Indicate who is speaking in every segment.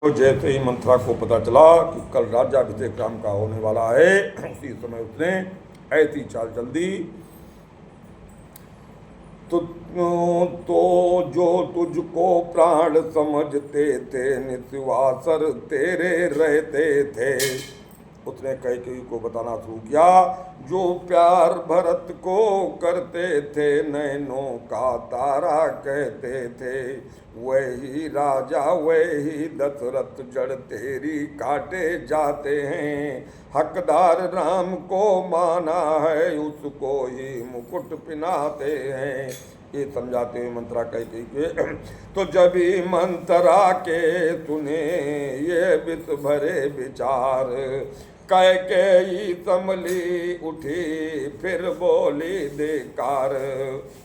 Speaker 1: तो जैसे ही मंथरा को पता चला कि कल राज्याभिषेक राम का होने वाला है, उसी समय उसने ऐसी चाल चल दी तो जो तुझको प्राण समझते थे निस्वासर तेरे रहते थे। उसने कैकेयी को बताना शुरू किया, जो प्यार भरत को करते थे नैनों का तारा कहते थे, वही राजा वही दशरथ जड़ तेरी काटे जाते हैं। हकदार राम को माना है उसको ही मुकुट पिनाते हैं। ये समझाते हुए मंत्रा कैकेयी के तो जब ही मंत्रा के सुने ये विष भरे विचार, कैकेयी संभली उठी फिर बोली देकार।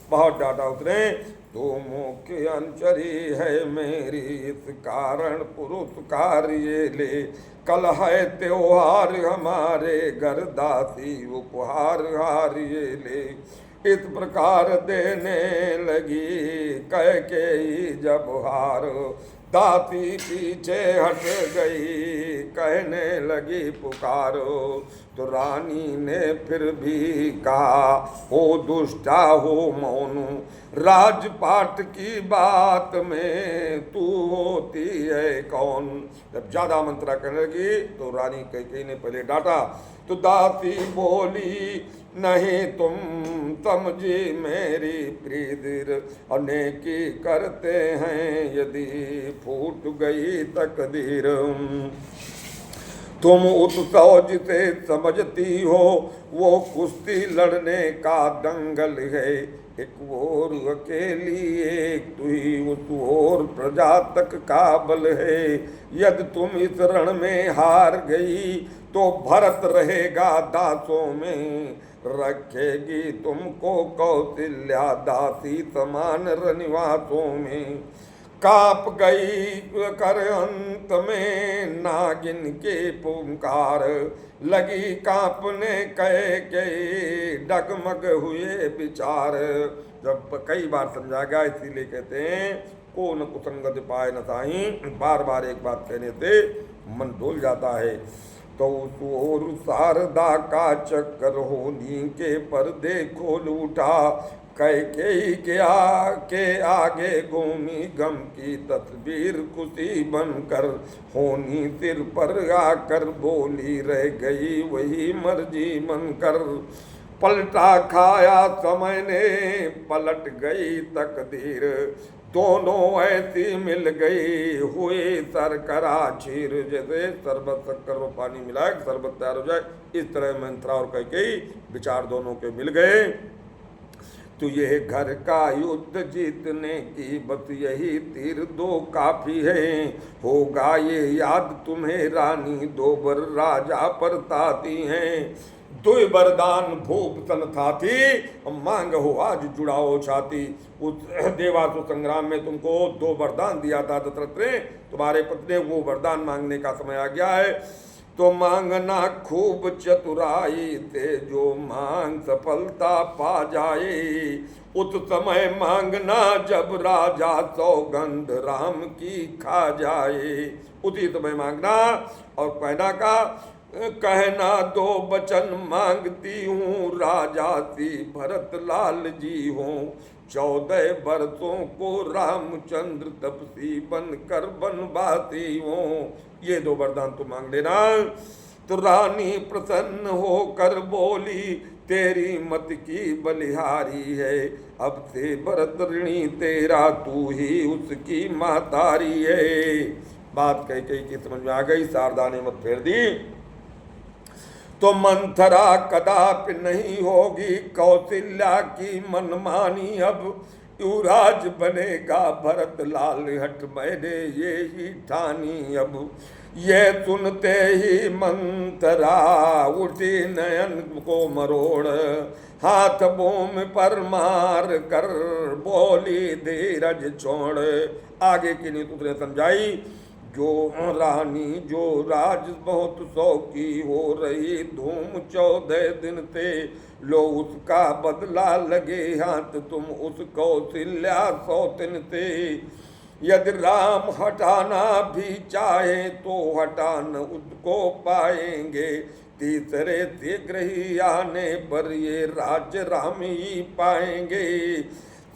Speaker 1: बहुत डांटा उसने, तू मुख्य अंचरी है मेरी इस कारण पुरस्कार ये ले, कल है त्योहार हमारे घर दासी उपहार हार ये ले। इस प्रकार देने लगी कैकेयी जब हार, दासी पीछे हट गई कहने लगी पुकारो। तो रानी ने फिर भी कहा, ओ दुष्टा हो मौन, राजपाट की बात में तू होती है कौन। जब ज्यादा मंत्रा करने लगी तो रानी कैकेयी ने पहले डांटा, तो दासी बोली, नहीं तुम समझी मेरी प्रीतिर, अनेकी करते हैं यदि फूट गई तकदीर। तुम उत्सव जिसे समझती हो वो कुश्ती लड़ने का दंगल है, एक ओर अकेली एक तू ही उस ओर प्रजा तक का बल है। यदि तुम इस रण में हार गई तो भरत रहेगा दासों में, रखेगी तुमको कौशल्या दासी समान रनिवासों में। काप गई कर अंत में नागिन के पुकार, लगी कांपने कैकेयी डगमग हुए विचार। जब कई बार समझा गया इसीलिए कहते हैं, को न कुसंगत पाए न साही, बार बार एक बात कहने से मन डोल जाता है। तो और शारदा का चक्कर होनी के पर्दे खोल उठा, कैकेयी के आगे घूमी गम की तस्वीर खुशी बनकर, होनी सिर पर आकर बोली रह गई वही मर्जी मनकर। पलटा खाया समय ने पलट गई तकदीर, दोनों ऐसी मिल गई हुई सरकरा चीर। जैसे शरबत शक्कर और पानी मिलाए शरबत तैयार हो जाए, इस तरह मंत्रा और कैकेयी विचार दोनों के मिल गए। तो यह घर का युद्ध जीतने की बस यही तीर दो काफी है, होगा ये याद तुम्हें रानी दो बर राजा परताती हैं। दुई वरदान भूप सन थाती, मांग हो आज जुड़ाओ छाती। उस देवासुर संग्राम में तुमको 2 वरदान दिया था दशरथ ने, तुम्हारे पत्नी, वो वरदान मांगने का समय आ गया है। तो मांगना खूब चतुराई से जो मांग सफलता पा जाए, उस समय मांगना जब राजा सौगंध राम की खा जाए। उसी समय मांगना और कहना 2 वचन मांगती हूँ राजा सी भरत लाल जी हूँ, 14 वर्षों को रामचंद्र तपसी बनकर बनवासी हूँ। ये 2 वरदान तो मांग लेना। तो रानी प्रसन्न होकर बोली, तेरी मत की बलिहारी है, अब से भरत ऋणी तेरा तू ही उसकी महतारी है। बात कैकेयी की समझ में आ गई, शारदा ने मत फेर दी। तो मंथरा कदापि नहीं होगी कौशल्या की मनमानी, अब युवराज बनेगा भरत लाल हट मैंने ये ही ठानी। अब ये सुनते ही मंथरा उठी नयन को मरोड़, हाथ भूमि पर मार कर बोली धीरज छोड़। आगे की नीति उसने समझाई, जो रानी जो राज बहुत शौकी हो रही धूम 14 दिन से, लो उसका बदला लगे हाथ तुम उस कौशल्या सौतन से। यदि राम हटाना भी चाहे तो हटा न उसको पाएंगे, तीसरे शीघ्र ही आने पर ये राज्य राम ही पाएंगे।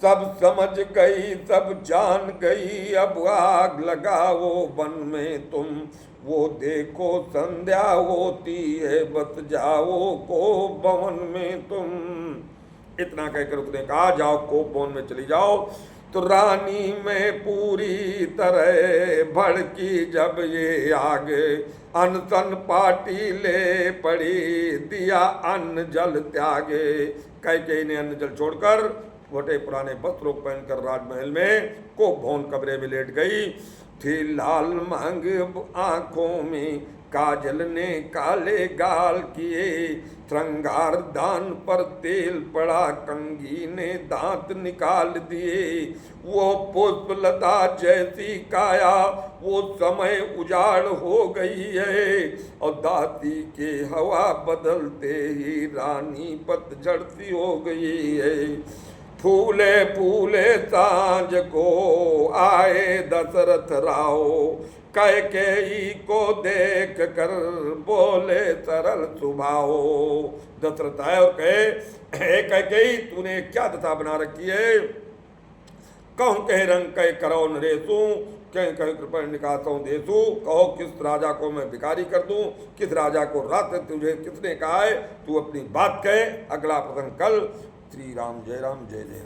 Speaker 1: सब समझ गई सब जान गई, अब आग लगाओ वन में तुम, वो देखो संध्या होती है, बस जाओ को भवन में तुम। इतना कहकर उसने कहा जाओ कोप भवन में चली जाओ। तो रानी में पूरी तरह भड़की जब ये आग, अनशन पाटी ले पड़ी, दिया अन्न जल त्यागे। कैकेयी ने अन्न जल छोड़कर छोटे पुराने वस्त्रों पहनकर राजमहल में कोप भवन कमरे में लेट गई थी। लाल मांग आंखों में काजल ने काले गाल किए, श्रृंगार दान पर तेल पड़ा, कंघी ने दांत निकाल दिए। वो पुष्पलता जैसी काया वो समय उजाड़ हो गई है, और दाती के हवा बदलते ही रानी पतझड़ सी हो गई है। फूले फूले सांझ को आए दशरथ राव, कैकेयी को देख कर बोले सरल स्वभाव। दशरथ आए और कहे, कैकेयी तूने क्या दशा बना रखी है? कहूँ कह रंग कह करो नरेशु, कहीं कहीं कृपा निकासों देशु। कहो किस राजा को मैं भिखारी कर दूं, किस राजा को रात तुझे किसने कहा है? तू अपनी बात कहे, अगला प्रसंग कल। श्री राम जय जय।